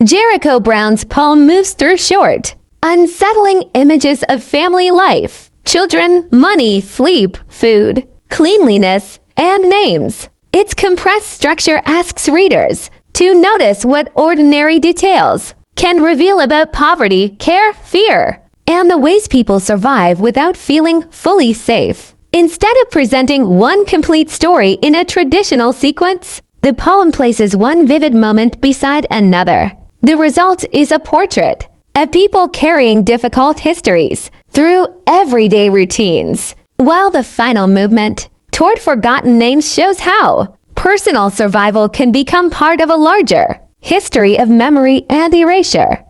Jericho Brown's poem moves through short, unsettling images of family life, children, money, sleep, food, cleanliness, and names. Its compressed structure asks readers to notice what ordinary details can reveal about poverty, care, fear, and the ways people survive without feeling fully safe. Instead of presenting one complete story in a traditional sequence, the poem places one vivid moment beside another. The result is a portrait of people carrying difficult histories through everyday routines, while the final movement toward forgotten names shows how personal survival can become part of a larger history of memory and erasure.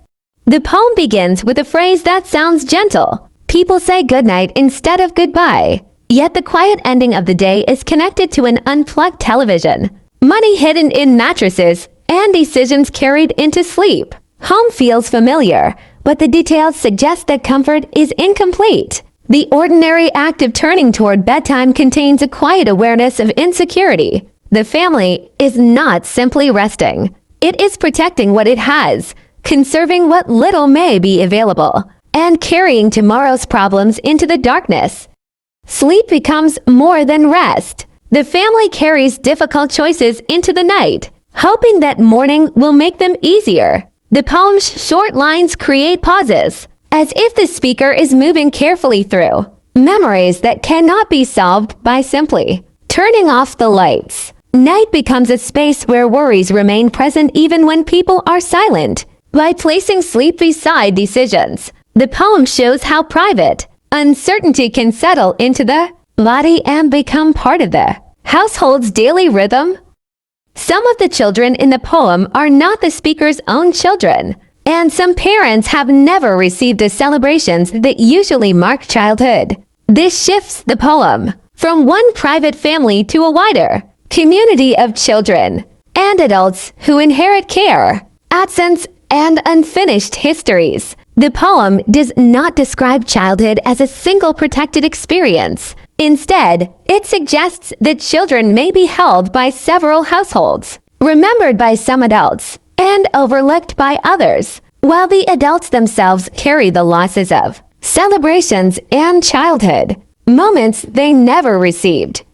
The poem begins with a phrase that sounds gentle. People say goodnight instead of goodbye. Yet the quiet ending of the day is connected to an unplugged television, money hidden in mattresses, and decisions carried into sleep. Home feels familiar, but the details suggest that comfort is incomplete. The ordinary act of turning toward bedtime contains a quiet awareness of insecurity. The family is not simply resting. It is protecting what it has, conserving what little may be available, and carrying tomorrow's problems into the darkness. Sleep becomes more than rest. The family carries difficult choices into the night, hoping that morning will make them easier. The poem's short lines create pauses, as if the speaker is moving carefully through memories that cannot be solved by simply turning off the lights. Night becomes a space where worries remain present even when people are silent. By placing sleep beside decisions, the poem shows how private uncertainty can settle into the body and become part of the household's daily rhythm. Some of the children in the poem are not the speaker's own children, and some parents have never received the celebrations that usually mark childhood. This shifts the poem from one private family to a wider community of children and adults who inherit care, absence, and unfinished histories. The poem does not describe childhood as a single protected experience. Instead, it suggests that children may be held by several households, remembered by some adults, and overlooked by others, while the adults themselves carry the losses of celebrations and childhood, moments they never received.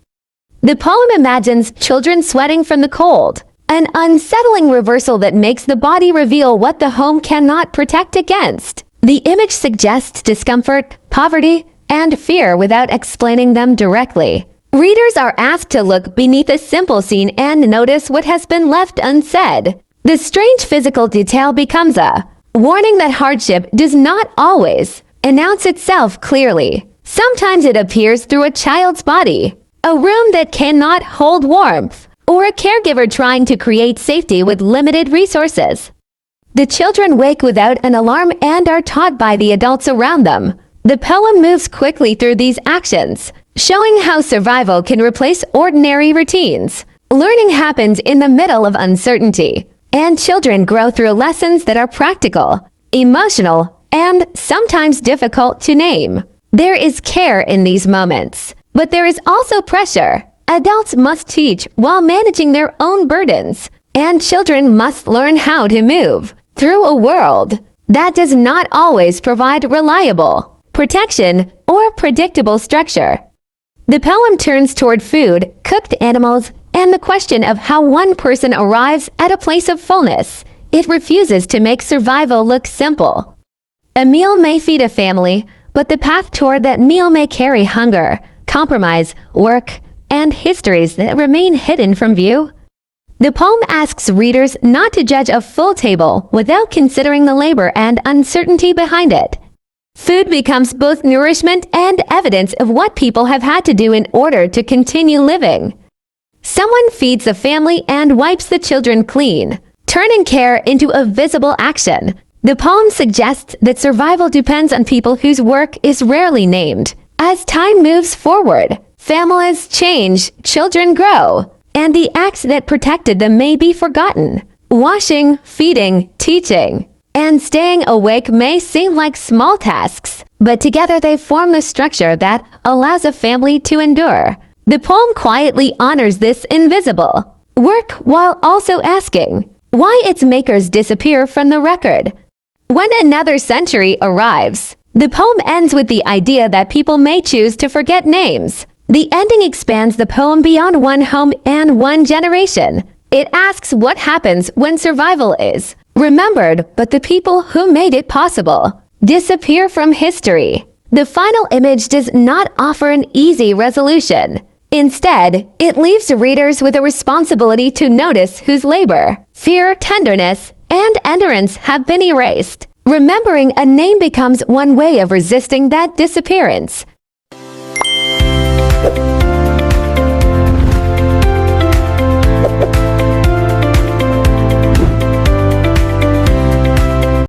The poem imagines children sweating from the cold, an unsettling reversal that makes the body reveal what the home cannot protect against. The image suggests discomfort, poverty, and fear without explaining them directly. Readers are asked to look beneath a simple scene and notice what has been left unsaid. The strange physical detail becomes a warning that hardship does not always announce itself clearly. Sometimes it appears through a child's body, a room that cannot hold warmth, or a caregiver trying to create safety with limited resources. The children wake without an alarm and are taught by the adults around them. The poem moves quickly through these actions, showing how survival can replace ordinary routines. Learning happens in the middle of uncertainty, and children grow through lessons that are practical, emotional, and sometimes difficult to name. There is care in these moments, but there is also pressure. Adults must teach while managing their own burdens, and children must learn how to move through a world that does not always provide reliable protection or predictable structure. The poem turns toward food, cooked animals, and the question of how one person arrives at a place of fullness. It refuses to make survival look simple. A meal may feed a family, but the path toward that meal may carry hunger, compromise, work, and histories that remain hidden from view. The poem asks readers not to judge a full table without considering the labor and uncertainty behind it. Food becomes both nourishment and evidence of what people have had to do in order to continue living. Someone feeds the family and wipes the children clean, turning care into a visible action. The poem suggests that survival depends on people whose work is rarely named. As time moves forward, families change, children grow, and the acts that protected them may be forgotten. Washing, feeding, teaching, and staying awake may seem like small tasks, but together they form the structure that allows a family to endure. The poem quietly honors this invisible work while also asking, Why its makers disappear from the record. When another century arrives, the poem ends with the idea that people may choose to forget names. The ending expands the poem beyond one home and one generation. It asks what happens when survival is remembered, but the people who made it possible disappear from history. The final image does not offer an easy resolution. Instead, it leaves readers with a responsibility to notice whose labor, fear, tenderness, and endurance have been erased. Remembering a name becomes one way of resisting that disappearance.